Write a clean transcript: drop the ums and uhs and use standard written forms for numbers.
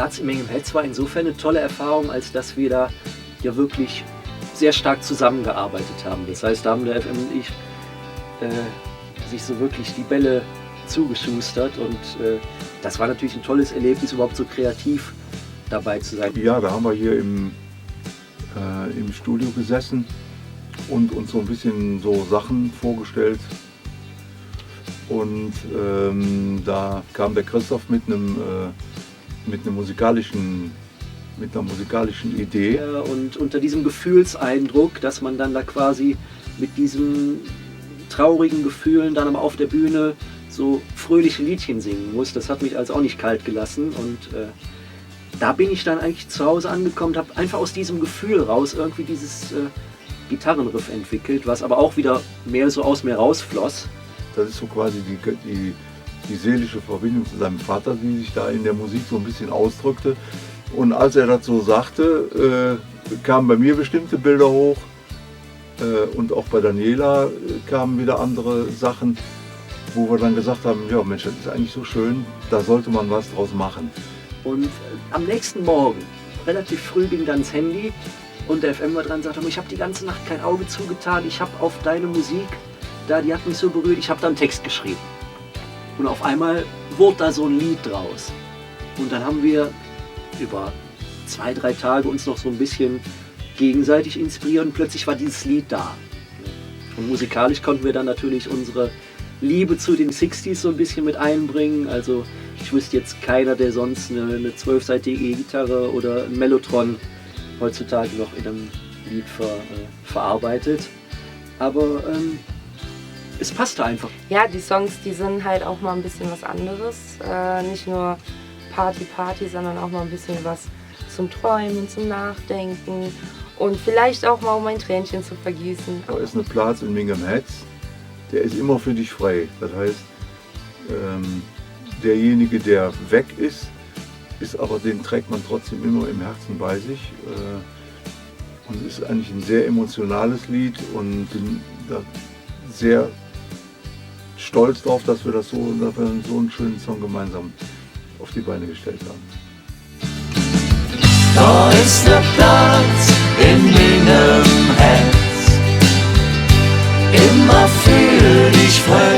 Platz in Mengem Hetz war insofern eine tolle Erfahrung, als dass wir da ja wirklich sehr stark zusammengearbeitet haben. Das heißt, da haben der FM und ich sich so wirklich die Bälle zugeschustert und das war natürlich ein tolles Erlebnis, überhaupt so kreativ dabei zu sein. Ja, da haben wir hier im Studio gesessen und uns so ein bisschen so Sachen vorgestellt. Und da kam der Christoph mit einer musikalischen Idee. Ja, und unter diesem Gefühlseindruck, dass man dann da quasi mit diesen traurigen Gefühlen dann aber auf der Bühne so fröhliche Liedchen singen muss, das hat mich also auch nicht kalt gelassen. Und da bin ich dann eigentlich zu Hause angekommen, habe einfach aus diesem Gefühl raus irgendwie dieses Gitarrenriff entwickelt, was aber auch wieder mehr so aus mir rausfloss. Das ist so quasi die seelische Verbindung zu seinem Vater, die sich da in der Musik so ein bisschen ausdrückte. Und als er das so sagte, kamen bei mir bestimmte Bilder hoch und auch bei Daniela kamen wieder andere Sachen, wo wir dann gesagt haben, ja Mensch, das ist eigentlich so schön, da sollte man was draus machen. Und am nächsten Morgen, relativ früh, ging dann das Handy und der FM war dran und sagte, ich habe die ganze Nacht kein Auge zugetan, ich habe auf deine Musik, die hat mich so berührt, ich habe da einen Text geschrieben. Und auf einmal wurde da so ein Lied draus. Und dann haben wir über 2-3 Tage uns noch so ein bisschen gegenseitig inspirieren und plötzlich war dieses Lied da. Und musikalisch konnten wir dann natürlich unsere Liebe zu den 60s so ein bisschen mit einbringen. Also ich wüsste jetzt keiner, der sonst eine 12-seitige E-Gitarre oder ein Mellotron heutzutage noch in einem Lied verarbeitet. Aber es passte einfach. Ja, die Songs, die sind halt auch mal ein bisschen was anderes. Nicht nur Party, sondern auch mal ein bisschen was zum Träumen, zum Nachdenken und vielleicht auch mal um ein Tränchen zu vergießen. Da ist ein Platz in Mengem Hetz, der ist immer für dich frei. Das heißt, derjenige, der weg ist aber den trägt man trotzdem immer im Herzen bei sich. Und es ist eigentlich ein sehr emotionales Lied und bin da sehr stolz darauf, dass wir so einen schönen Song gemeinsam auf die Beine gestellt haben. Da ist der Platz in Mengem Hetz, immer für dich frei.